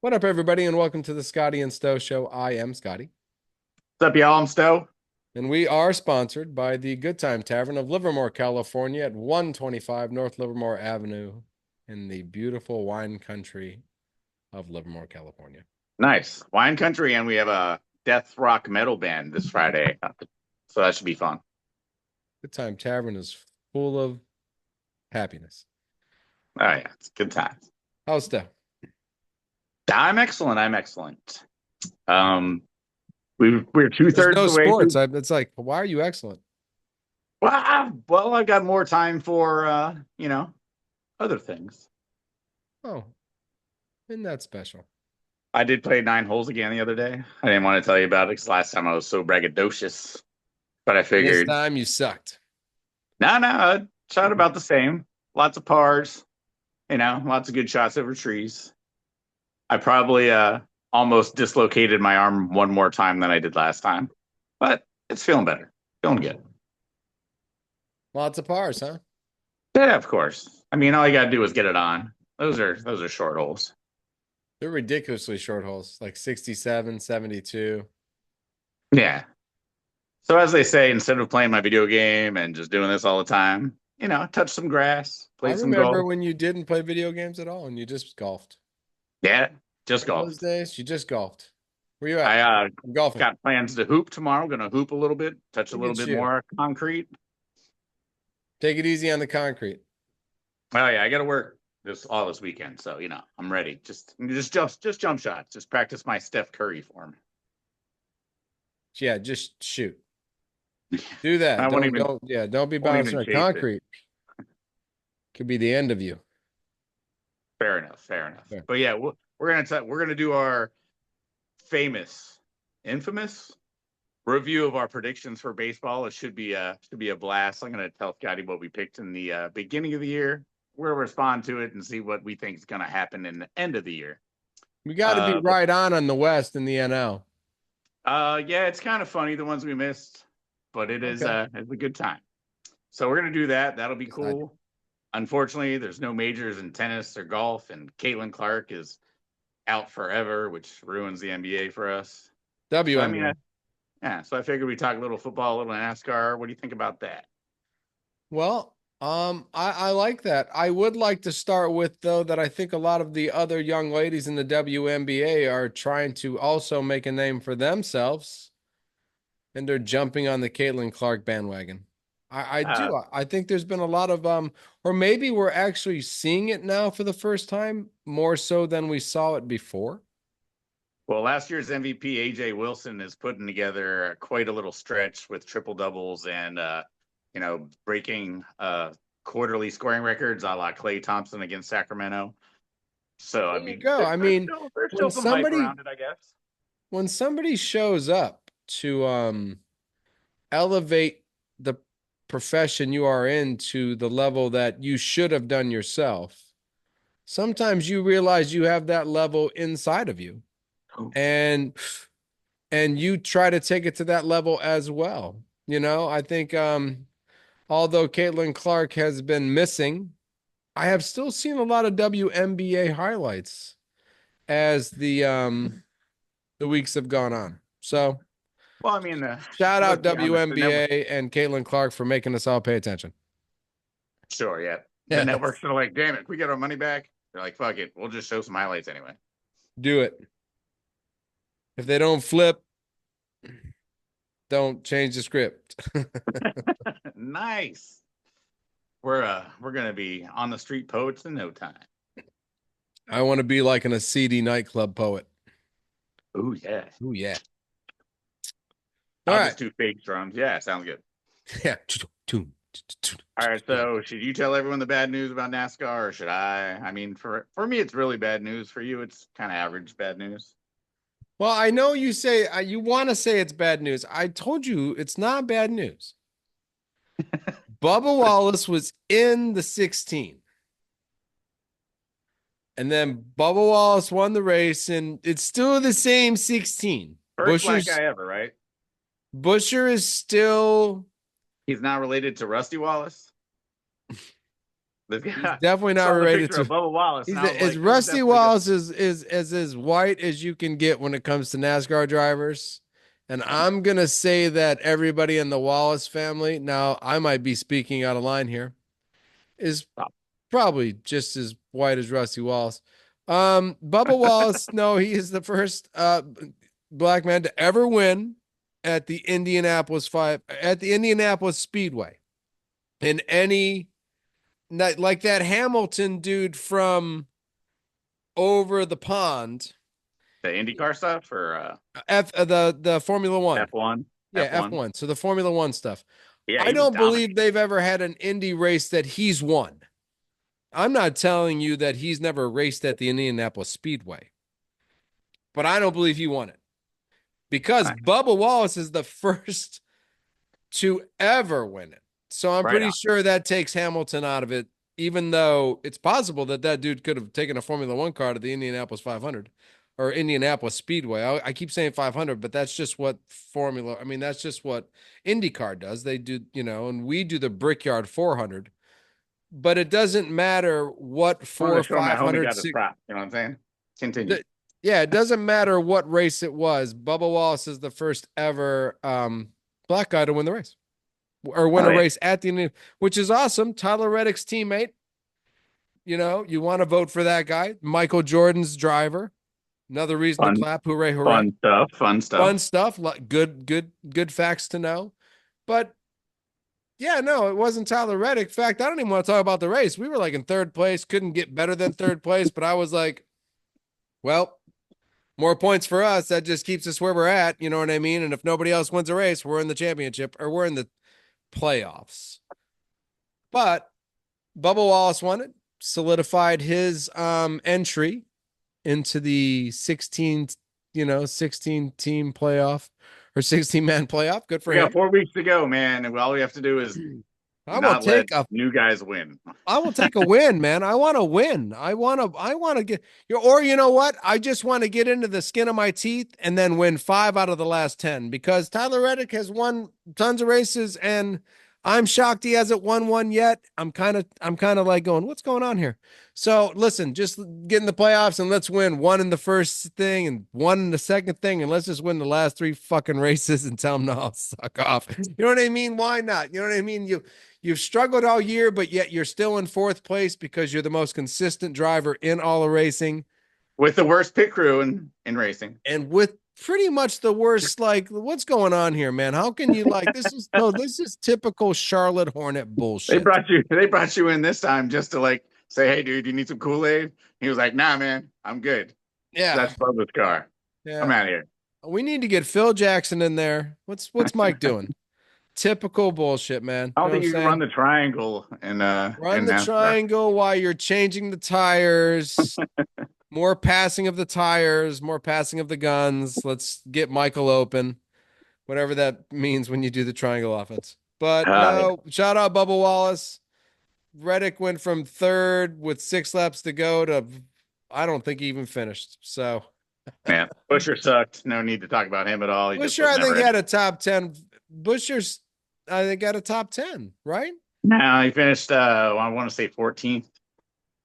What up, everybody, and welcome to the Scotty and Stowe Show. I am Scotty, What's up, y'all? I'm Stowe. and we are sponsored by the Good Time Tavern of Livermore, California, at 125 North Livermore Avenue in the beautiful wine country of Livermore, California. Nice. Wine country, and we have a death rock metal band this Friday. So that should be fun. Good Time Tavern is full of happiness. Oh, yeah. It's good times. How's Stowe? I'm excellent. I'm excellent. Um, we're two There's thirds no of the way sports. through. It's like, why are you excellent? Well, I've got more time for, other things. Oh, isn't that special? I did play 9 holes again the other day. I didn't want to tell you about it because last time I was so braggadocious, but I And this figured, time you sucked. no, I shot about the same. Lots of pars, lots of good shots over trees. I probably almost dislocated my arm one more time than I did last time, but it's feeling better, feeling good. Lots of pars, huh? Yeah, of course. I mean, all you got to do is get it on. Those are short holes. They're ridiculously short holes, like 67, 72. Yeah. So as they say, instead of playing my video game and just doing this all the time, touch some grass, I play some remember golf. when you didn't play video games at all and you just golfed. Yeah, just Those golfed. days, you just golfed. Where you I at? I'm golfing. got plans to hoop tomorrow. Going to hoop a little bit, touch a Look little at bit you. more concrete. Take it easy on the concrete. Oh yeah, I got to work this weekend, so I'm ready. Just jump shots. Just practice my Steph Curry form. Yeah, just shoot. Do I that. won't even Don't be won't even bouncing around. chase it. Concrete could be the end of you. Fair enough. Fair enough. Yeah. But yeah, we're gonna do our famous, infamous review of our predictions for baseball. It should be a blast. I'm gonna tell Scotty what we picked in the beginning of the year. We'll respond to it and see what we think is gonna happen in the end of the year. We got to be Uh, right on the West in the NL. yeah, it's kind of funny the ones we missed, but Okay. it's a good time. So we're gonna do that. That'll be Yes, I do. cool. Unfortunately, there's no majors in tennis or golf, and Caitlin Clark is out forever, which ruins the NBA for us. So I mean, WNBA. yeah. So I figured we talk a little football, a little NASCAR. What do you think about that? Well, I like that. I would like to start with, though, that I think a lot of the other young ladies in the WNBA are trying to also make a name for themselves, and they're jumping on the Caitlin Clark bandwagon. I Uh, do. I think there's been a lot of or maybe we're actually seeing it now for the first time, more so than we saw it before. well, last year's MVP AJ Wilson is putting together quite a little stretch with triple doubles and breaking quarterly scoring records, a la Klay Thompson against Sacramento. So I There you mean, go. I mean, there's when still some hype somebody around it, I guess. when somebody shows up to elevate the profession you are in to the level that you should have done yourself, sometimes you realize you have that level inside of you, and you try to take it to that level as well. I think although Caitlin Clark has been missing, I have still seen a lot of WNBA highlights as the weeks have gone on. So Well, I mean, shout out let's be honest. The network, WNBA and Caitlin Clark for making us all pay attention. sure, yeah. The Yeah, networks are like, damn it, we get our money back. They're like, fuck it, we'll just show some highlights anyway. do it. If they don't flip, don't change the script. Nice. We're gonna be on the street poets in no time. I want to be like a seedy nightclub poet. Oh yeah. Oh yeah. All I'll right. just do fake drums. Yeah, sounds good. Yeah. All right, so should you tell everyone the bad news about NASCAR, or should I? I mean, for me, it's really bad news. For you, it's kind of average bad news. Well, I know you say you want to say it's bad news. I told you it's not bad news. Bubba Wallace was in the 16. And then Bubba Wallace won the race, and it's still the same 16. First black guy ever, right? Busher is still He's not related to Rusty Wallace, This He's guy definitely not saw the related picture of to. Bubba Wallace, and He's I was as like, "This is Rusty definitely good." Wallace is as white as you can get when it comes to NASCAR drivers. And I'm gonna say that everybody in the Wallace family, now I might be speaking out of line here, is probably just as white as Rusty Wallace. Bubba Wallace, no, he is the first black man to ever win at the Indianapolis Speedway in any like that Hamilton dude from over the pond. The IndyCar stuff or The Formula One. F1, Yeah, F1. F1. So the Formula One stuff. Yeah, I he was don't believe dominating. they've ever had an Indy race that he's won. I'm not telling you that he's never raced at the Indianapolis Speedway, but I don't believe he won it because Right, Bubba Wallace is the first to ever win it. So I'm right pretty on. sure that takes Hamilton out of it, even though it's possible that that dude could have taken a Formula One car to the Indianapolis 500 or Indianapolis Speedway. I keep saying 500, but that's just what I mean, that's just what IndyCar does. They do, and we do the Brickyard 400, but it doesn't matter what I wanted four, to show my homie 500, got his six, prop. You know what I'm saying? Continue. yeah, it doesn't matter what race it was. Bubba Wallace is the first ever black guy to win the race or win Oh a yeah, race at the end, which is awesome. Tyler Reddick's teammate. You want to vote for that guy. Michael Jordan's driver. Another reason to fun, clap. Hooray, hooray. fun stuff, fun Fun stuff. stuff. Good facts to know. But yeah, no, it wasn't Tyler Reddick. In fact, I don't even want to talk about the race. We were like in third place, couldn't get better than third place. But I was like, well, more points for us. That just keeps us where we're at. You know what I mean? And if nobody else wins a race, we're in the championship or we're in the playoffs. But Bubba Wallace won it, solidified his entry into the 16 team playoff or 16 man playoff. Good for We got him. 4 weeks to go, man, and all we have to do is I will not let take a new guys win. I will take a win, man. I want to win. I want to get or you know what? I just want to get into the skin of my teeth and then win 5 out of the last 10 because Tyler Reddick has won tons of races and I'm shocked he hasn't won one yet. I'm kind of like going, what's going on here? So listen, just get in the playoffs and let's win one in the first thing and one in the second thing, and let's just win the last 3 fucking races and tell them no, I'll suck off. You know what I mean? Why not? You know what I mean? You've struggled all year, but yet you're still in 4th place because you're the most consistent driver in all of racing With the worst pit crew in racing. and with pretty much the worst. Like, what's going on here, man? How can you like this is typical Charlotte Hornet They bullshit. brought you they brought you in this time just to like say, hey dude, you need some Kool-Aid? He was like, nah, man, I'm good. Yeah. That's Bubba's car. I'm Yeah. out of here. We need to get Phil Jackson in there. What's Mike doing? Typical bullshit, man. I You don't know what think I'm you can run saying? the triangle Run in the NASCAR. triangle while you're changing the tires. More passing of the tires, more passing of the guns. Let's get Michael open, whatever that means when you do the triangle offense. But Yeah, no, shout out Bubba Wallace. Reddick went from third with 6 laps to go to, I don't think he even finished. So man. Busher sucked. No need to talk about him at all. He just Busher, was I think, never in. had a top 10. Busher's, I think, got a top 10, right? No, he finished I want to say 14th.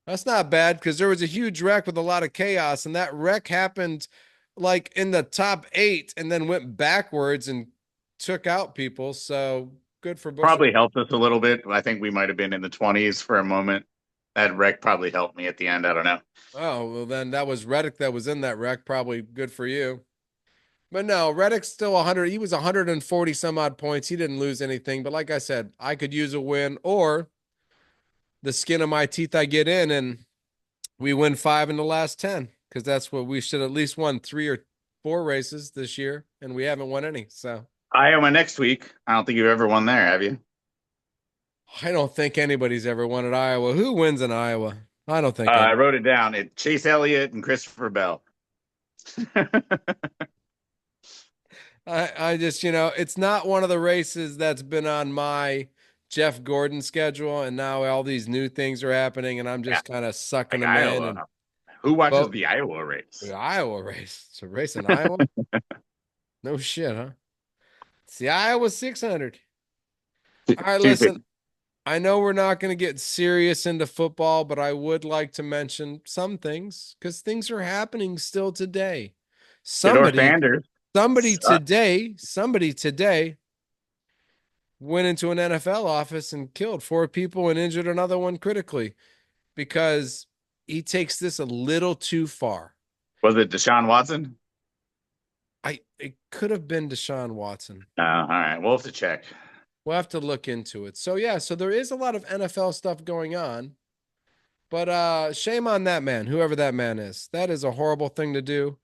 That's not bad because there was a huge wreck with a lot of chaos, and that wreck happened like in the top 8 and then went backwards and took out people. So good for Busher. Probably helped us a little bit. I think we might have been in the 20s for a moment. That wreck probably helped me at the end. I don't know. Oh, well, then that was Reddick that was in that wreck. Probably good for you. But no, Reddick's still 100. He was 140 some odd points. He didn't lose anything. But like I said, I could use a win or the skin of my teeth I get in, and we win 5 in the last 10 because that's what we should at least won 3 or 4 races this year, and we haven't won any. So Iowa next week. I don't think you've ever won there, have you? I don't think anybody's ever won at Iowa. Who wins in Iowa? I don't think I any. wrote it down. It Chase Elliott and Christopher Bell. I just, it's not one of the races that's been on my Jeff Gordon schedule, and now all these new things are happening, and I'm Yeah, just kind of sucking like them in. And Iowa. Who watches but the Iowa race? the Iowa race, it's a race in Iowa. No shit, huh? It's the Iowa 600. All right, listen. Stupid. I know we're not going to get serious into football, but I would like to mention some things because things are happening still today. Shador Somebody, Sanders. somebody today went into an NFL office and killed 4 people and injured another one critically because he takes this a little too far. Was it Deshaun Watson? It could have been Deshaun Watson. All right. We'll have to check. We'll have to look into it. So yeah, so there is a lot of NFL stuff going on. But shame on that man, whoever that man is. That is a horrible thing to do,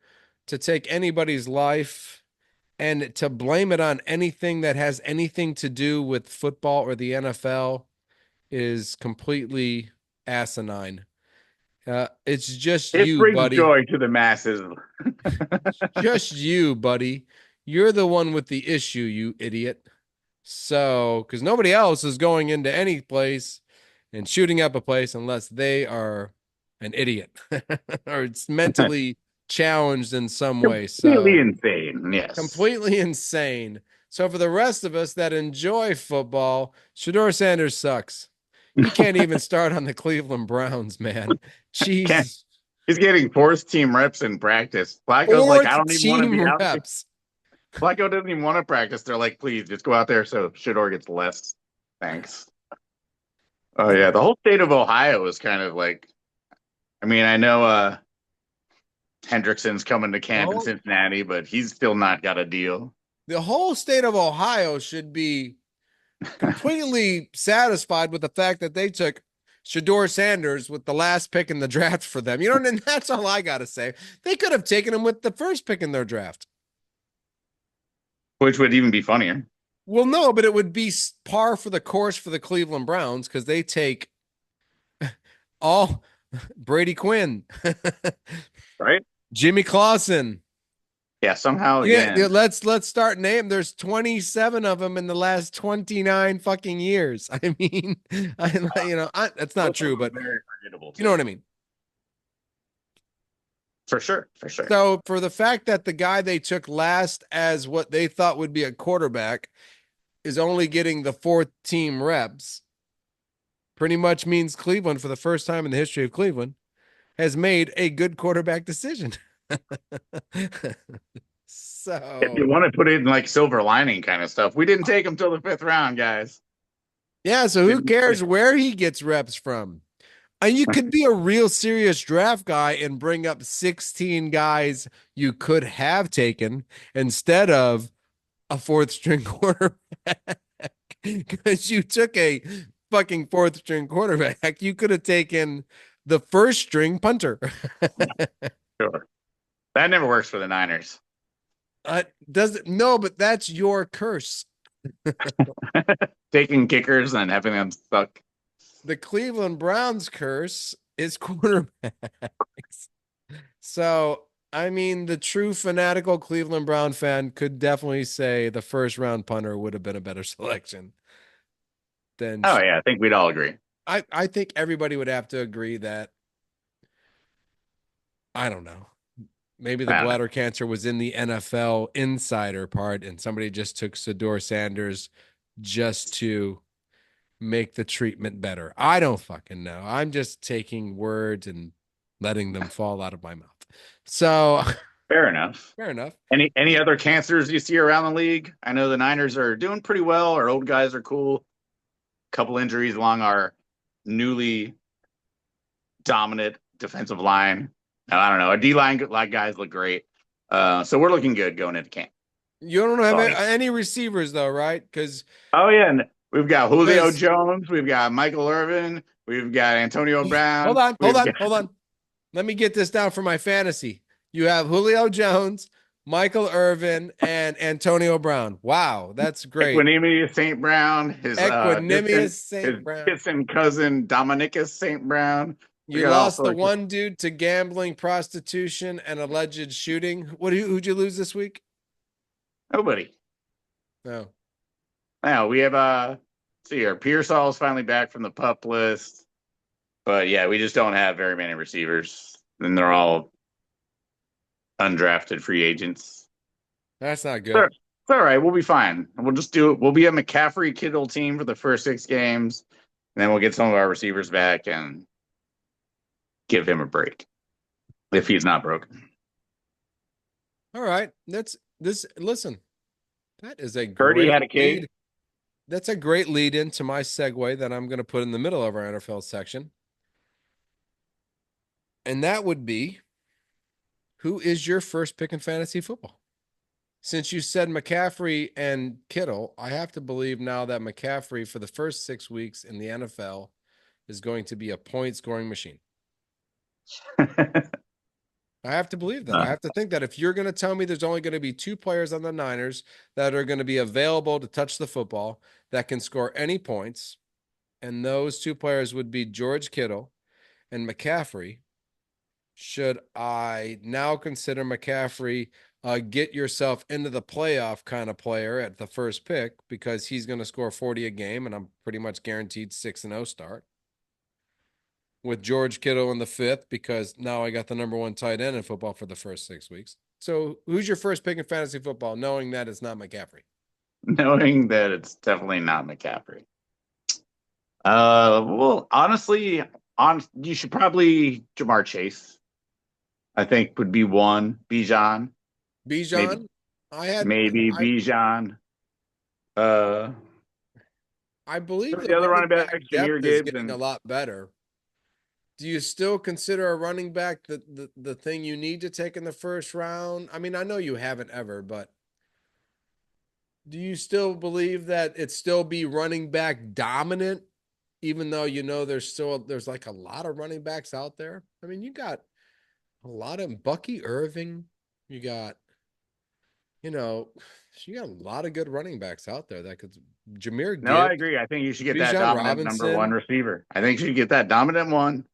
to take anybody's life and to blame it on anything that has anything to do with football or the NFL is completely asinine. It's just It you, brings buddy. joy to the masses. Just you, buddy. You're the one with the issue, you idiot. So, because nobody else is going into any place and shooting up a place unless they are an idiot or it's mentally challenged in some way. Completely So, insane. Yes. completely insane. So, for the rest of us that enjoy football, Shador Sanders sucks. He can't even start on the Cleveland Browns, man. Can't, Jesus. he's getting fourth team reps in practice. Flacco's like, I Fourth don't even want to be team out here. reps. Flacco doesn't even want to practice. They're like, please just go out there so Shador gets less. Thanks. Oh yeah, the whole state of Ohio is kind of like. I mean, I know Hendrickson's coming to camp in Oh, Cincinnati, but he's still not got a deal. the whole state of Ohio should be completely satisfied with the fact that they took Shador Sanders with the last pick in the draft for them. You know, and that's all I got to say. They could have taken him with the first pick in their draft. Which would even be funnier. Well, no, but it would be par for the course for the Cleveland Browns because they take all Brady Quinn, Right? Jimmy Clausen. Yeah, somehow Yeah, again. let's start name. There's 27 of them in the last 29 fucking years. I mean, that's not Both of true, them but very forgettable you know too. what I mean. For sure, for sure. So for the fact that the guy they took last as what they thought would be a quarterback is only getting the fourth team reps, pretty much means Cleveland, for the first time in the history of Cleveland, has made a good quarterback decision. If you So want to put it in like silver lining kind of stuff, we didn't take him till the fifth round, guys. yeah, so who Didn't cares where he gets reps from? And you could be a real serious draft guy and bring up 16 guys you could have taken instead of a fourth string quarterback because you took a fucking fourth string quarterback. You could have taken the first string punter. sure. That never works for the Niners. Does it? No, but that's your curse. Taking kickers and having them suck. The Cleveland Browns curse is quarterbacks. So, I mean, the true fanatical Cleveland Brown fan could definitely say the first round punter would have been a better selection than Oh yeah, I think we'd all agree. I think everybody would have to agree that I don't know. Maybe the I don't know. bladder cancer was in the NFL insider part and somebody just took Sador Sanders just to make the treatment better. I don't fucking know. I'm just taking words and letting them fall out of my mouth. So, Fair enough. fair enough. Any other cancers you see around the league? I know the Niners are doing pretty well. Our old guys are cool. Couple injuries along our newly dominant defensive line. I don't know. Our D line like guys look great. So we're looking good going into camp. You don't have Oh yeah. any receivers though, right? Because Oh yeah, and we've got Julio Jones, we've got Michael Irvin, we've got Antonio hold Brown, on, hold we've on, got hold on. Let me get this down for my fantasy. You have Julio Jones, Michael Irvin, and Antonio Brown. Wow, that's great. Equanimous St. Brown, Equanimous his St. Brown. distant cousin Dominicus St. Brown. We You got all lost the sorts of one dude to gambling, prostitution, and alleged shooting. Who'd you lose this week? nobody. No. Now we have see here, Pearsall is finally back from the pup list. But yeah, we just don't have very many receivers. And they're all undrafted free agents. That's not Sure. good. It's all right. We'll be fine. We'll just do it. We'll be a McCaffrey Kittle team for the first 6 games. And then we'll get some of our receivers back and give him a break if he's not broken. All right. That's this. Listen, that is a Purdy great had a case. lead. That's a great lead into my segue that I'm going to put in the middle of our NFL section. And that would be, who is your first pick in fantasy football? Since you said McCaffrey and Kittle, I have to believe now that McCaffrey for the first 6 weeks in the NFL is going to be a point scoring machine. I have to believe that. I have to think that if you're going to tell me there's only going to be two players on the Niners that are going to be available to touch the football that can score any points, and those two players would be George Kittle and McCaffrey, should I now consider McCaffrey get yourself into the playoff kind of player at the first pick because he's going to score 40 a game and I'm pretty much guaranteed 6-0 start? With George Kittle in the fifth because now I got the number one tight end in football for the first 6 weeks. So who's your first pick in fantasy football, knowing that it's not McCaffrey? Knowing that it's definitely not McCaffrey. Well, honestly, you should probably Jamar Chase. I think would be one. Bijan, maybe Bijan, I had maybe Bijan. Uh, I believe some of the the other running running back backs, depth Jameer is Gibbs, getting a and lot better. Do you still consider a running back the thing you need to take in the first round? I mean, I know you haven't ever, but do you still believe that it still be running back dominant, even though you know there's like a lot of running backs out there? I mean, you got a lot of Bucky Irving, you got, you know, you got a lot of good running backs out there that could Jameer no, I Gibbs, agree. I think you should get that Bijan dominant number one Robinson. receiver. I think you should get that dominant one.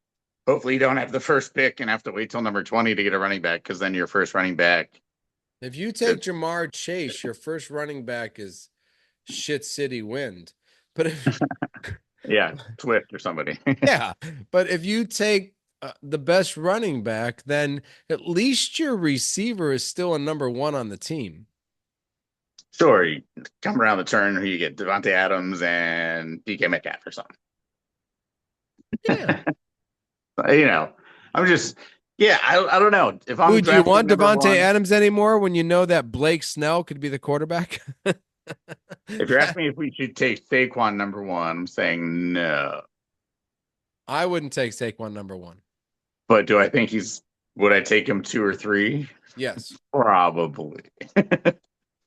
Hopefully, you don't have the first pick and have to wait till number 20 to get a running back because then your first running back If you is, take Jamar Chase, your first running back is shit city wind. But if yeah, Swift or somebody. yeah, but if you take the best running back, then at least your receiver is still a number one on the team. Sure, you come around the turn, you get Devontae Adams and DK Metcalf or something. Yeah. You know, I'm just, yeah, I don't know. If I'm Who do you drafting want number Devontae one, Adams anymore when you know that Blake Snell could be the quarterback? if you're asking me if we should take Saquon number one, I'm saying no. I wouldn't take Saquon number one. But do I think would I take him two or three? Yes. Probably.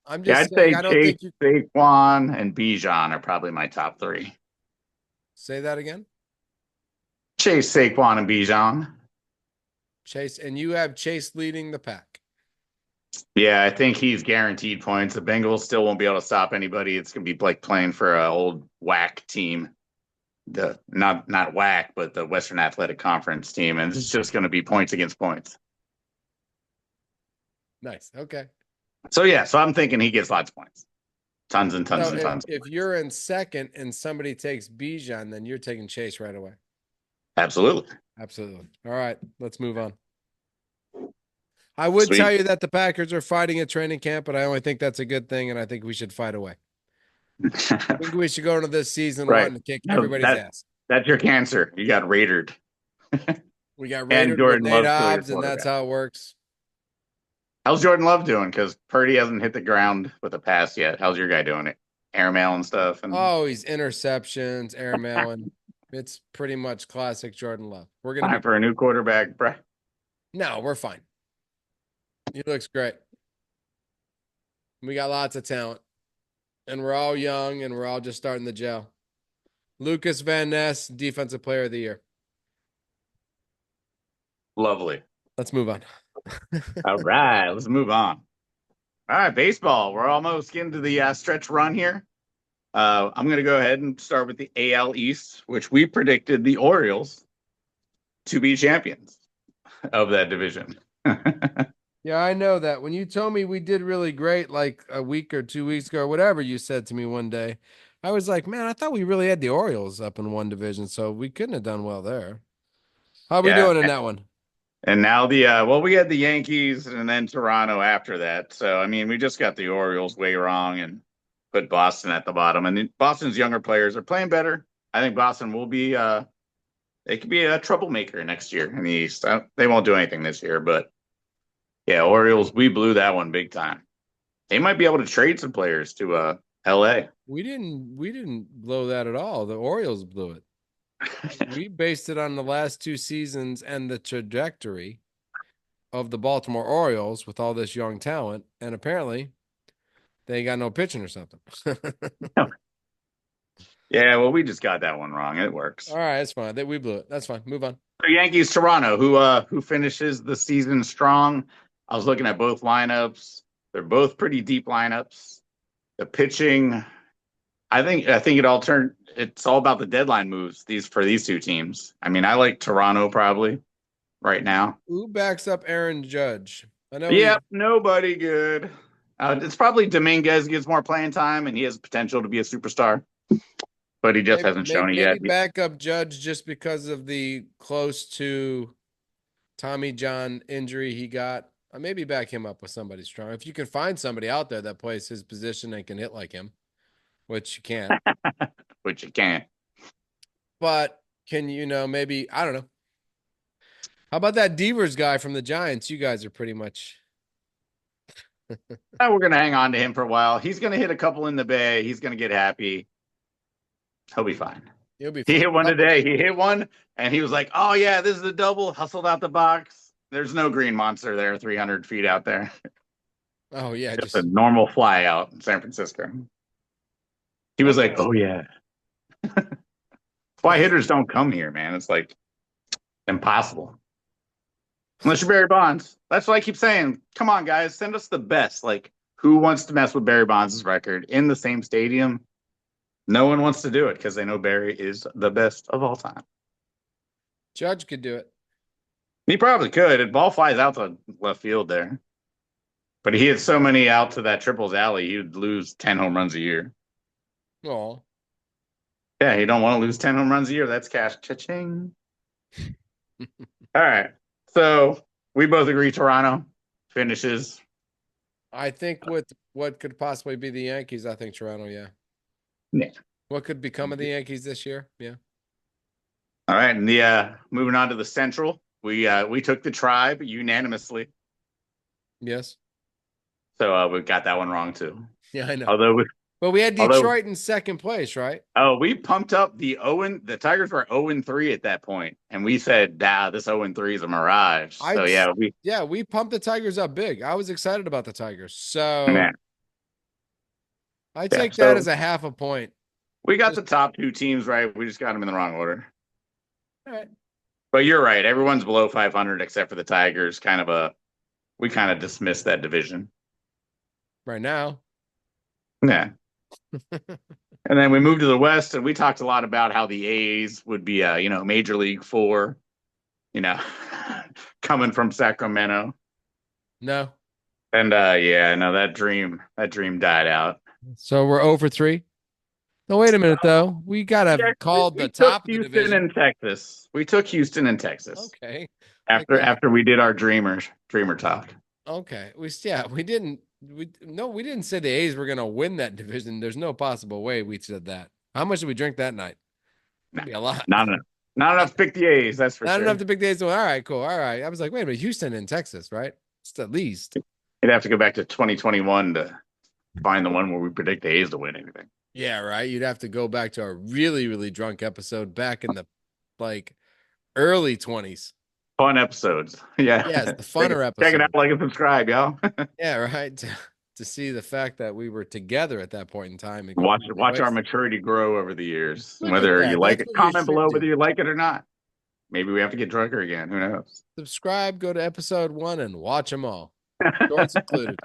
I'm Yeah, just I'd saying say I don't Chase, think you Saquon, and Bijan are probably my top three. say that again. Chase, Saquon, and Bijan. Chase, and you have Chase leading the pack. Yeah, I think he's guaranteed points. The Bengals still won't be able to stop anybody. It's gonna be like playing for an old WAC team, the not WAC, but the Western Athletic Conference team, and it's just gonna be points against points. Nice. Okay. So yeah, so I'm thinking he gets lots of points, tons and tons So and if tons. if you're in second and somebody takes Bijan, then you're taking Chase right away. Absolutely. Absolutely. All right, let's move on. I would tell Sweet. you that the Packers are fighting at training camp, but I only think that's a good thing, and I think we should fight away. I think we should go into this season Right. wanting to kick No, everybody's ass. that's your cancer. You got raided. We got And raided with Jordan Nate Love's still your Hobbs, and that's quarterback. how it works. How's Jordan Love doing? Because Purdy hasn't hit the ground with a pass yet. How's your guy doing it? Airmail and stuff. And Oh, he's interceptions, airmail, and it's pretty much classic Jordan Love. We're gonna time be for a new quarterback, bruh. no, we're fine. He looks great. We got lots of talent, and we're all young, and we're all just starting to gel. Lucas Van Ness, Defensive Player of the Year. Lovely. Let's move on. All right, let's move on. All right, baseball. We're almost getting to the stretch run here. I'm going to go ahead and start with the AL East, which we predicted the Orioles to be champions of that division. Yeah, I know that. When you told me we did really great like a week or 2 weeks ago, or whatever you said to me one day, I was like, man, I thought we really had the Orioles up in one division, so we couldn't have done well there. How are we Yeah. doing in that one? And now well, we had the Yankees and then Toronto after that. So, I mean, we just got the Orioles way wrong and put Boston at the bottom. And Boston's younger players are playing better. I think Boston will be they could be a troublemaker next year in the East. They won't do anything this year, but yeah, Orioles, we blew that one big time. They might be able to trade some players to LA. We didn't blow that at all. The Orioles blew it. We based it on the last two seasons and the trajectory of the Baltimore Orioles with all this young talent, and apparently they ain't got no pitching or something. Yeah, well, we just got that one wrong. It All works. right, that's fine. We blew it. That's fine. Move on. The Yankees, Toronto, who finishes the season strong. I was looking at both lineups. They're both pretty deep lineups. The pitching, I think it's all about the deadline moves these two teams. I mean, I like Toronto probably right now. Who backs up Aaron Judge? I know he Yep, nobody good. It's probably Dominguez gets more playing time and he has potential to be a superstar, but he just hasn't shown it maybe yet. back up Judge just because of the close to Tommy John injury he got. Maybe back him up with somebody strong. If you can find somebody out there that plays his position and can hit like him, which you can't. Which you can't. But can maybe I don't know. How about that Devers guy from the Giants? You guys are pretty much We're gonna hang on to him for a while. He's gonna hit a couple in the bay. He's gonna get happy. He'll be fine. He'll be He fine. hit one today. He hit one, and he was like, "Oh yeah, this is a double." Hustled out the box. There's no green monster there, 300 feet out there. Oh yeah, Just a normal fly out in San Francisco. He was like, okay. "Oh yeah." Fly hitters don't come here, man. It's like impossible. Unless you're Barry Bonds. That's what I keep saying. Come on, guys, send us the best. Like, who wants to mess with Barry Bonds' record in the same stadium? No one wants to do it because they know Barry is the best of all time. Judge could do it. He probably could. The ball flies out to left field there. But he hit so many out to that triples alley, he would lose 10 home runs a year. Oh, Yeah, you don't want to lose 10 home runs a year. That's cash. Cha-ching. All right. So we both agree Toronto finishes. I think with what could possibly be the Yankees, I think Toronto. Yeah. Yeah. What could become of the Yankees this year? Yeah. All right. And the moving on to the Central, we took the Tribe unanimously. Yes. So we got that one wrong too. Yeah, I know. Although But we had although Detroit in second place, right? we pumped up the Tigers were 0-3 at that point, and we said, "Nah, this 0-3 is a mirage." So we pumped the Tigers up big. I was excited about the Tigers. yeah, So I yeah. take that So as a half a point. we got Just, the top two teams right. We just got them in the wrong order. all right. But you're right. Everyone's below 500 except for the Tigers. We kind of dismissed that division. Right now. Yeah. And then we moved to the West, and we talked a lot about how the A's would be, Major League Four, you know, coming from Sacramento. No. And yeah, no, that dream died out. So we're over 3. No, wait a minute though. We gotta Yeah, call we the took top of the Houston division. and Texas. We took Houston and Texas Okay. I after got after we did our dreamer talk. okay. We didn't say the A's were gonna win that division. There's no possible way we said that. How much did we drink that night? Nah, Could be a lot. not enough. Not enough to pick the A's, that's for Not enough sure. to pick the A's. All right, cool. All right. I was like, wait a minute, Houston and Texas, right? It's at least. You'd have to go back to 2021 to find the one where we predict the A's to win anything. Yeah, right. You'd have to go back to a really, really drunk episode back in the like early 20s. Fun episodes. Yeah. Yes, the check, funner check it out, episode. like and subscribe, y'all. Yeah, right. To see the fact that we were together at that point in time and Watch our wasted. maturity grow over the years. Look at Whether you that. like That's it, what you comment should below do. whether you like it or not. Maybe we have to get drunker again. Who knows? Subscribe, go to episode 1 and watch them all. Shorts included.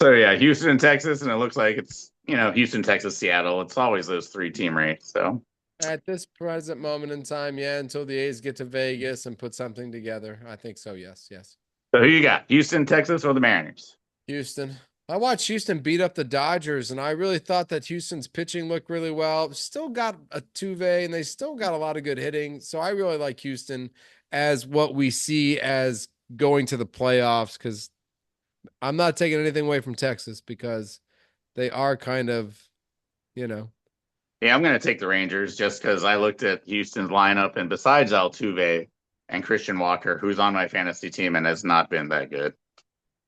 So yeah, Houston and Texas, and it looks like it's Houston, Texas, Seattle. It's always those three team race. So At this present moment in time, yeah, until the A's get to Vegas and put something together. I think so, yes, yes. who you got? Houston, Texas, or the Mariners? Houston. I watched Houston beat up the Dodgers, and I really thought that Houston's pitching looked really well. Still got a Tuve, and they still got a lot of good hitting. So I really like Houston as what we see as going to the playoffs because I'm not taking anything away from Texas because they are kind of, you know, Yeah, I'm going to take the Rangers just because I looked at Houston's lineup, and besides Altuve and Christian Walker, who's on my fantasy team and has not been that good,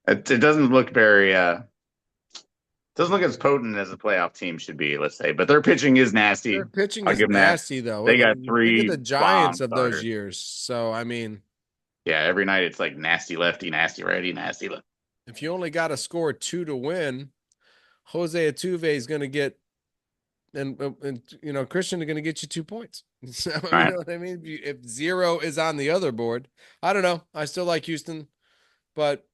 it doesn't look very doesn't look as potent as a playoff team should be. Let's say, but their pitching is Their nasty. pitching I'll is give them that. nasty, though. They got Think of three the Giants bomb of those starters. years. So, I mean, Yeah, every night it's like nasty lefty, nasty righty, nasty lefty. if you only got to score 2 to win, Jose Altuve is going to get, and Christian is going to get you 2 points. So, you Right? know what I mean? If 0 is on the other board, I don't know. I still like Houston, but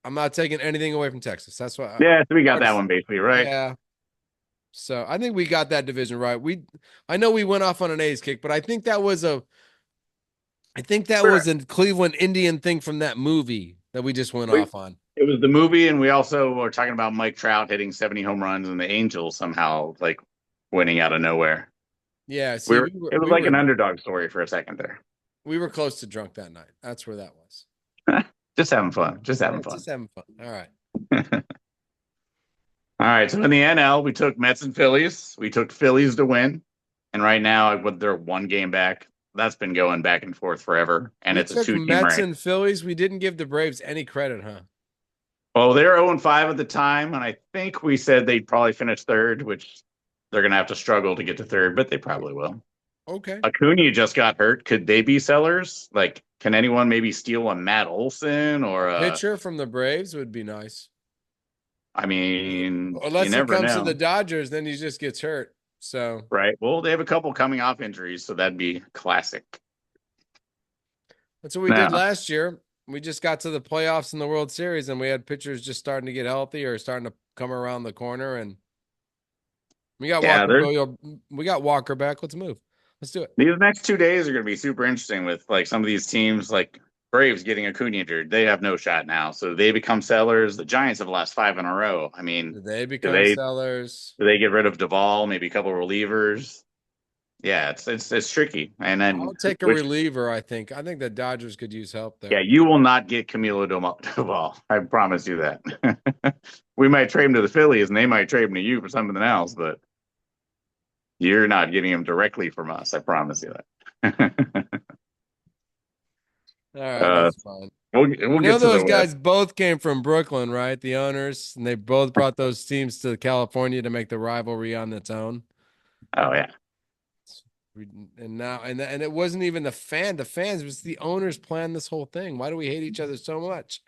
I'm not taking anything away from Texas. That's why. Yeah, so we got that one basically right. Yeah. So I think we got that division right. I know we went off on an A's kick, but I think that was a Cleveland Indian thing from that movie that we just went off on. It was the movie, and we also were talking about Mike Trout hitting 70 home runs, and the Angels somehow like winning out of nowhere. Yeah, see, It was like an underdog story for a second there. We were close to drunk that night. That's where that was. Just having fun. Just having fun. Just having fun. All right. All right. So in the NL, we took Mets and Phillies. We took Phillies to win, and right now, they're one game back. That's been going back and forth forever, and We it's a took two-team Mets race. and Phillies. We didn't give the Braves any credit, huh? Well, they're 0-5 at the time, and I think we said they'd probably finish third, which they're going to have to struggle to get to third, but they probably will. Okay. Acuna just got hurt. Could they be sellers? Like, can anyone maybe steal a Matt Olson or a Pitcher from the Braves would be nice. I mean, Unless you he never comes to know. the Dodgers, then he just gets hurt. So Right. Well, they have a couple coming off injuries, so that'd be classic. that's what we did last year. We just got to the playoffs in the World Series, and we had pitchers just starting to get healthy or starting to come around the corner. And we got we got Walker back. Let's move. Let's do it. These next 2 days are going to be super interesting with like some of these teams, like Braves getting Acuna injured. They have no shot now, so they become sellers. The Giants have lost 5 in a row. I mean, Do they become sellers? Do they get rid of Duvall? Maybe a couple of relievers. Yeah, it's tricky. And then I'll take a reliever. I think the Dodgers could use help there. Yeah, you will not get Camilo Duvall. I promise you that. We might trade him to the Phillies, and they might trade him to you for something else, but you're not getting him directly from us. I promise you that. All right, that's fine. We'll get to those guys both came from Brooklyn, right? The owners, and they both brought those teams to California to make the rivalry on its own. Oh yeah. And now, and it wasn't even the fans. It was the owners planned this whole thing. Why do we hate each other so much?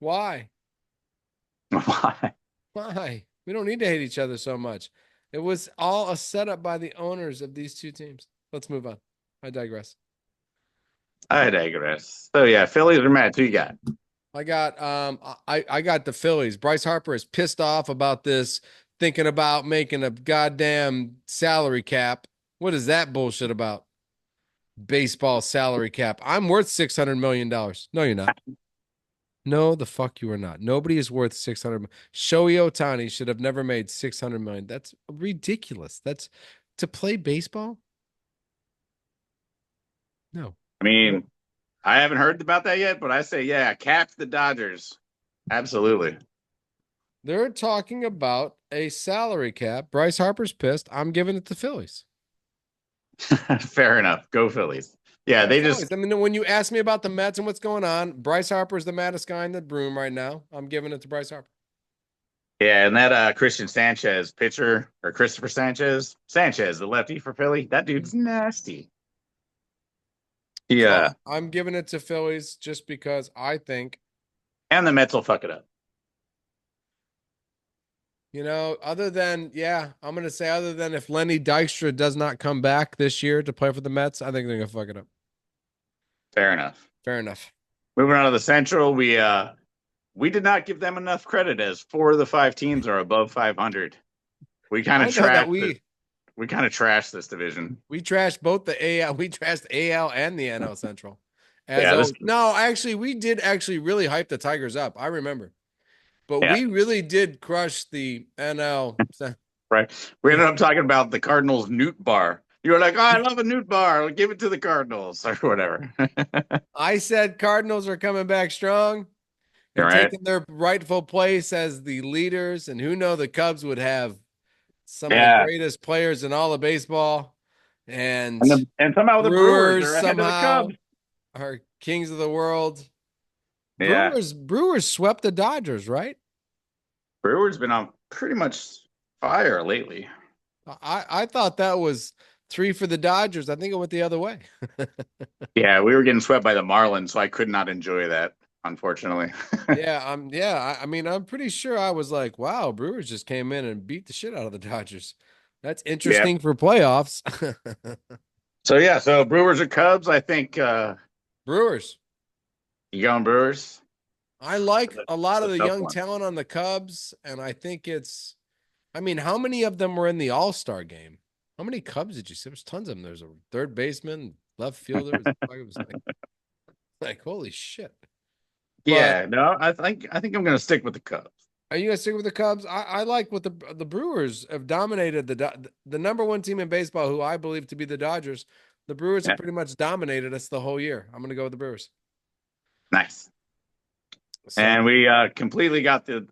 Why? Why? We don't need to hate each other so much. It was all a setup by the owners of these two teams. Let's move on. I digress. So yeah, Phillies or Mets? Who you got? I got the Phillies. Bryce Harper is pissed off about this, thinking about making a goddamn salary cap. What is that bullshit about? Baseball salary cap. I'm worth $600 million. No, you're not. No, the fuck you are not. Nobody is worth 600 million. Shohei Ohtani should have never made 600 million. That's ridiculous. That's to play baseball? No. I mean, I haven't heard about that yet, but I say, yeah, cap the Dodgers. Absolutely. They're talking about a salary cap. Bryce Harper's pissed. I'm giving it to Phillies. Fair enough. Go Phillies. Yeah, I mean, when you ask me about the Mets and what's going on, Bryce Harper is the maddest guy in the room right now. I'm giving it to Bryce Harper. Yeah, and that Christian Sanchez pitcher, or Christopher Sanchez, the lefty for Philly, that dude's nasty. Yeah. So I'm giving it to Phillies just because I think. And the Mets will fuck it up. Other than if Lenny Dykstra does not come back this year to play for the Mets, I think they're going to fuck it up. Fair enough. Moving on to the Central, we did not give them enough credit as 4 of the 5 teams are above 500. We kind of trashed this division. We trashed both the AL. We trashed AL and the NL Central. We did actually really hype the Tigers up. I remember. But we really did crush the NL. Right. We ended up talking about the Cardinals Newt bar. You were like, oh, I love a Newt bar. I'll give it to the Cardinals or whatever. I said Cardinals are coming back strong and taking their rightful place as the leaders. And who knows, the Cubs would have some of the Yeah. greatest players in all of baseball, and And somehow the Brewers Brewers are ahead of the somehow Cubs. are kings of the world. Yeah. Brewers swept the Dodgers, right? Brewers been on pretty much fire lately. I thought that was three for the Dodgers. I think it went the other way. Yeah, we were getting swept by the Marlins, so I could not enjoy that, unfortunately. I mean, I'm pretty sure I was like, wow, Brewers just came in and beat the shit out of the Dodgers. That's Yeah. interesting for playoffs. So yeah, so Brewers or Cubs, I think Brewers. you going Brewers? I like a lot It's of a the tough young one. talent on the Cubs, and I think I mean, how many of them were in the All-Star game? How many Cubs did you see? There's tons of them. There's a third baseman, left fielder. It was like, holy shit. But Yeah, no, I think I'm gonna stick with the Cubs. are you gonna stick with the Cubs? I like what the Brewers have dominated the number one team in baseball, who I believe to be the Dodgers. The Brewers have Yeah, pretty much dominated us the whole year. I'm gonna go with the Brewers. nice. So And we completely got the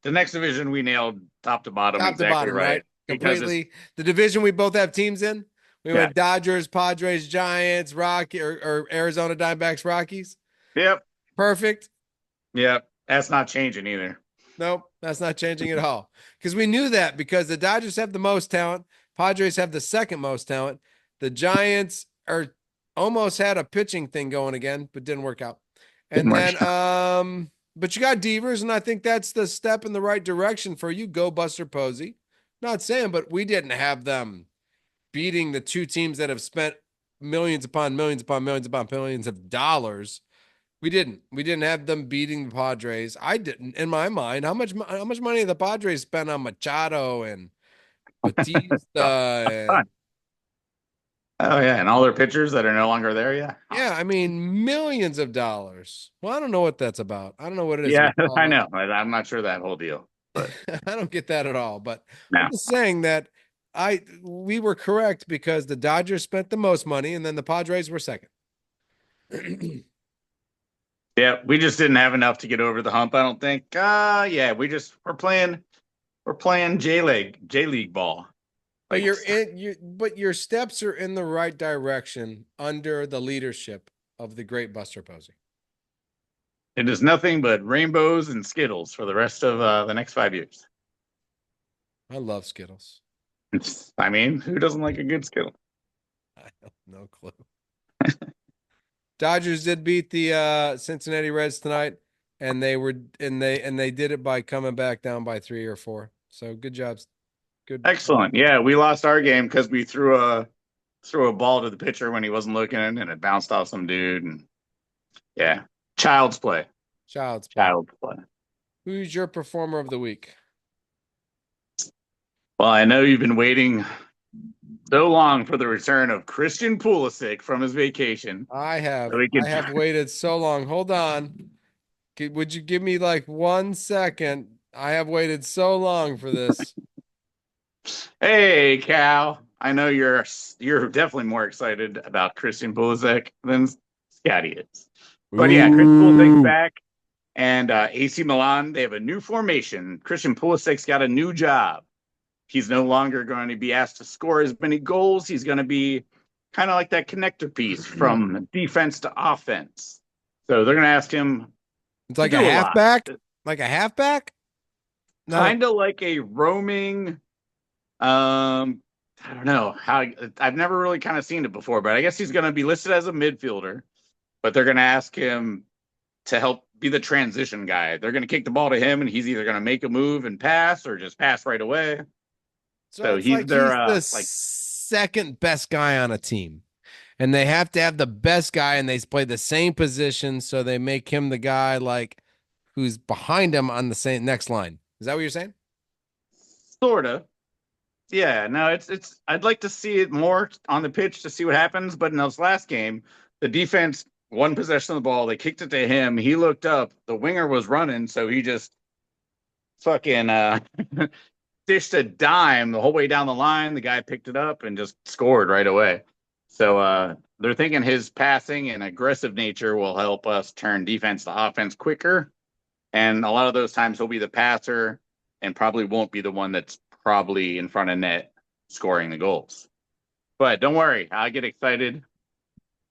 next division we nailed top to bottom top to exactly bottom, right right? because it's Completely. The division we both have teams in. We yeah, went Dodgers, Padres, Giants, Rocky, or Arizona Diamondbacks, Rockies. yep, Perfect. yep. That's not changing either. Nope, that's not changing at all. Because we knew that because the Dodgers have the most talent, Padres have the second most talent. The Giants are almost had a pitching thing going again, but didn't work out. Didn't And work. then but you got Devers, and I think that's the step in the right direction for you. Go Buster Posey. Not saying, but we didn't have them beating the two teams that have spent millions upon millions upon millions upon millions of dollars. We didn't. We didn't have them beating the Padres. I didn't. In my mind, how much money did the Padres spend on Machado and Batista and Oh yeah, and all their pitchers that are no longer there. Yeah, yeah, I mean millions of dollars. Well, I don't know what that's about. I don't know what it is yeah, about all I that. know. I'm not sure that whole deal, but I don't get that at all. But I'm no. just saying that we were correct because the Dodgers spent the most money and then the Padres were second. Yeah, we just didn't have enough to get over the hump. I don't think. Yeah, we're playing J League ball. But Like your steps are in the right direction under the leadership of the great Buster Posey. it is nothing but rainbows and Skittles for the rest of the next 5 years. I love Skittles. I mean, who doesn't like a good Skittle? I have no clue. Dodgers did beat the Cincinnati Reds tonight, and they did it by coming back down by 3 or 4. So good jobs. Good. Excellent. Yeah, we lost our game because we threw a ball to the pitcher when he wasn't looking, and it bounced off some dude. And yeah, child's play. Child's play. Child's play. Who's your performer of the week? Well, I know you've been waiting so long for the return of Christian Pulisic from his vacation. I have So we I could, have waited so long. Hold on. Would you give me like 1 second? I have waited so long for this. hey, Cal. I know you're definitely more excited about Christian Pulisic than Scotty is. But yeah, Chris Pulisic's back, and AC Milan, they have a new formation. Christian Pulisic's got a new job. He's no longer going to be asked to score as many goals. He's going to be kind of like that connector piece from defense to offense. So they're going to ask him It's to like a do a lot. halfback? Like a halfback? Not a, Kind of like a roaming, I don't know how. I've never really kind of seen it before, but I guess he's going to be listed as a midfielder. But they're going to ask him to help be the transition guy. They're going to kick the ball to him, and he's either going to make a move and pass or just pass right away. so So it's he's like their he's the like second best guy on a team. And they have to have the best guy and they play the same position, so they make him the guy like who's behind him on the same next line. Is that what you're saying? sort of. Yeah, no, it's. I'd like to see it more on the pitch to see what happens. But in this last game, the defense one possession of the ball, they kicked it to him. He looked up, the winger was running, so he just fucking dished a dime the whole way down the line. The guy picked it up and just scored right away. So they're thinking his passing and aggressive nature will help us turn defense to offense quicker. And a lot of those times he'll be the passer and probably won't be the one that's probably in front of net scoring the goals. But don't worry, I get excited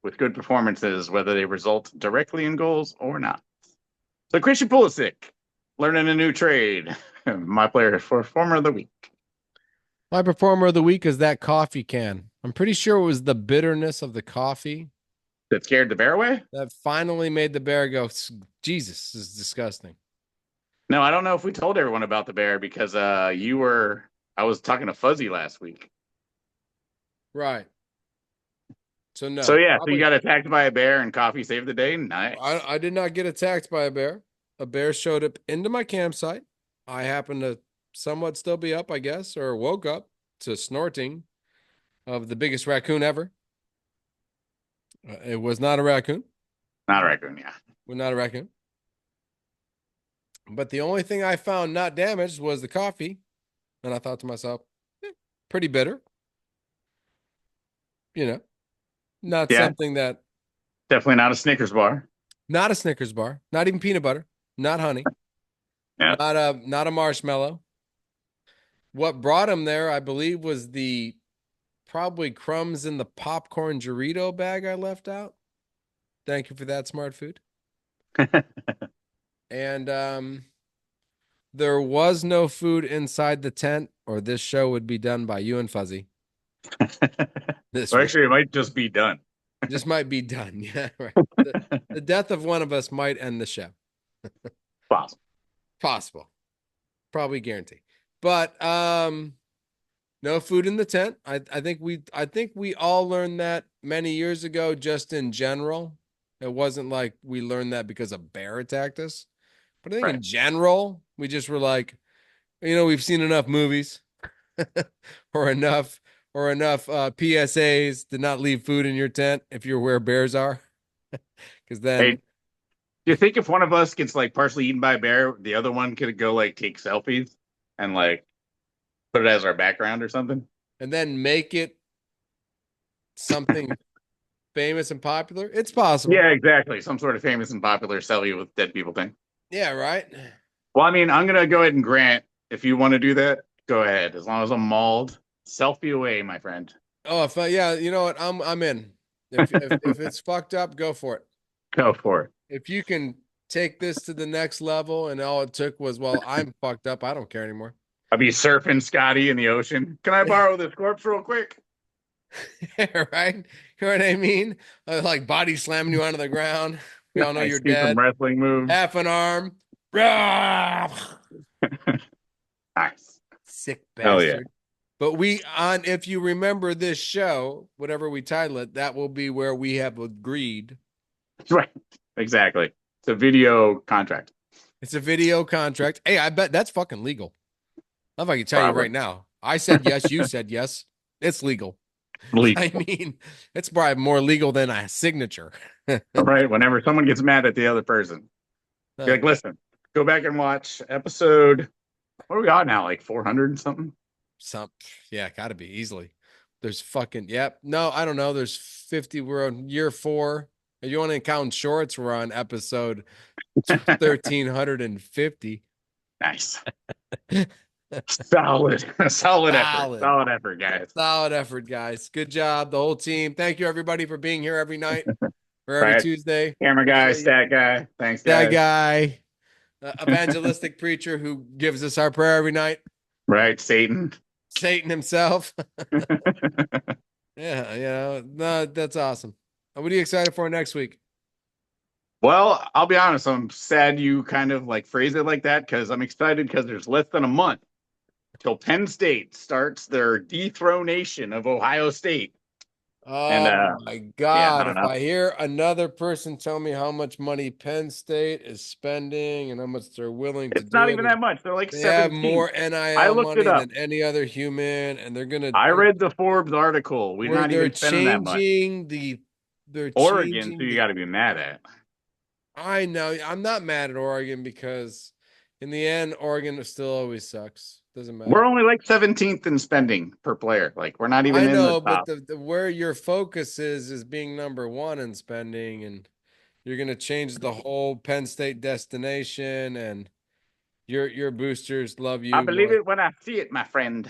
with good performances, whether they result directly in goals or not. So Christian Pulisic, learning a new trade, my player for former of the week. My performer of the week is that coffee can. I'm pretty sure it was the bitterness of the coffee That scared the bear away? that finally made the bear go, Jesus, this is disgusting. No, I don't know if we told everyone about the bear because I was talking to Fuzzy last week. Right. So So no, yeah, so you probably got attacked by a bear and coffee saved the day. Nice. I did not get attacked by a bear. A bear showed up into my campsite. I happened to somewhat still be up, I guess, or woke up to snorting of the biggest raccoon ever. It was not a raccoon. Not a raccoon, yeah. Was not a raccoon. But the only thing I found not damaged was the coffee. And I thought to myself, pretty bitter. You know, not Yeah, something that, definitely not a Snickers bar. not a Snickers bar, not even peanut butter, not honey, Yeah. not a marshmallow. What brought him there, I believe, was the probably crumbs in the popcorn Dorito bag I left out. Thank you for that, smart food. And there was no food inside the tent, or this show would be done by you and Fuzzy this Or week. actually, it might just be done. This might be done. Yeah, right. The death of one of us might end the show. Possible. Possible. Probably guarantee. But no food in the tent. I think we all learned that many years ago just in general. It wasn't like we learned that because a bear attacked us. But I think in Right. general, we just were like, we've seen enough movies or enough PSAs to not leave food in your tent if you're where bears are. Because Hey, then do you think if one of us gets like partially eaten by a bear, the other one could go like take selfies and like put it as our background or something? make it something famous and popular. It's possible. Yeah, exactly. Some sort of famous and popular selfie with dead people thing. Yeah, right. Well, I mean, I'm gonna go ahead and grant if you want to do that, go ahead. As long as I'm mauled, selfie away, my friend. Oh, if yeah, you know what? I'm in. If it's fucked up, go for it. Go for it. If you can take this to the next level and all it took was, well, I'm fucked up, I don't care anymore. I'll be surfing Scotty in the ocean. Can I borrow this corpse real quick? Right? You know what I mean? Like body slamming you onto the ground. We all know I you're see some dead. wrestling moves. Half an arm. Rah! Nice. Sick Hell yeah. bastard. But if you remember this show, whatever we title it, that will be where we have agreed. Right. Exactly. It's a video contract. It's a video contract. Hey, I bet that's fucking legal. If I can tell you Probably. right now, I said yes, you said yes. It's legal. Legal. I mean, it's probably more legal than a signature. Right. Whenever someone gets mad at the other person, be like, listen, go back and watch episode. What are we on now? Like 400 and something? Some, yeah, gotta be easily. There's fucking, yep. No, I don't know. There's 50. We're on year 4. If you want to count shorts, we're on episode 1350. Nice. Solid. Solid effort. Solid. Solid effort, guys. Solid effort, guys. Good job, the whole team. Thank you, everybody, for being here every night or every Right. Tuesday. Camera guy, Appreciate you. stat guy. Thanks, That guys. guy, evangelistic preacher who gives us our prayer every night. Right. Satan. Satan himself. Yeah, no, that's awesome. What are you excited for next week? Well, I'll be honest. I'm sad you kind of like phrase it like that because I'm excited because there's less than a month till Penn State starts their dethronation of Ohio State. And Oh my yeah, God. no, If no. I hear another person tell me how much money Penn State is spending and how much they're willing to It's not do it, even and that much. They're like they have 17th. more I NIL looked it money up. than any other human, and they're gonna I read the Forbes article. We're where not they're even spending that much. changing Oregon, so you got to be mad at. I know. I'm not mad at Oregon because in the end, Oregon still always sucks. Doesn't We're matter. only like 17th in spending per player. Like we're not even I in the know, but top. the where your focus is being number one in spending, and you're gonna change the whole Penn State destination, and Your boosters love I you believe more. it when I see it, my friend.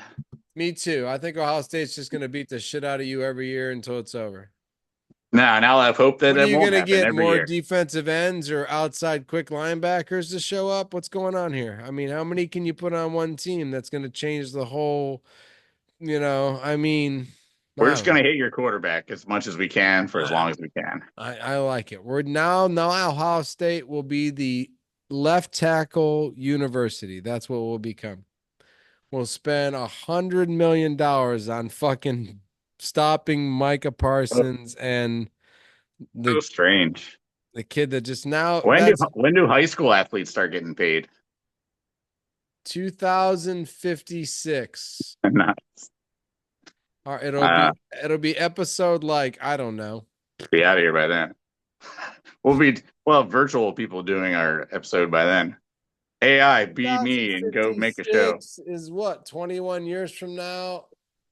Me too. I think Ohio State's just going to beat the shit out of you every year until it's over. No, now I have hope that What are that you won't going to happen get? every More year. defensive ends or outside quick linebackers to show up? What's going on here? I mean, how many can you put on one team that's going to change the whole, I mean, We're I just don't know. gonna hit your quarterback as much as we can for as I, long as we can. I like it. We're now Ohio State will be the left tackle university. That's what we'll become. We'll spend $100 million on fucking stopping Micah Oh, Parsons and so the strange. the kid that just now When do that's when do high school athletes start getting paid? 2056. Not Or uh, it'll be episode like, I don't know. be out of here by then. We'll have virtual people doing our episode by then. AI, be me and go make a show. 2056 is what, 21 years from now?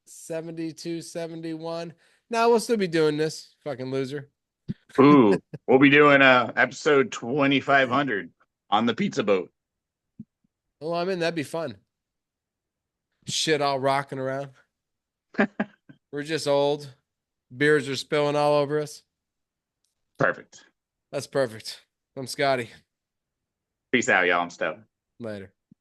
72, 71. Now we'll still be doing this, fucking loser. Ooh, we'll be doing episode 2500 on the pizza boat. Well, I mean, that'd be fun. Shit all rocking around. We're just old. Beers are spilling all over us. Perfect. That's perfect. I'm Scotty. Peace out, y'all. I'm Steph. Later.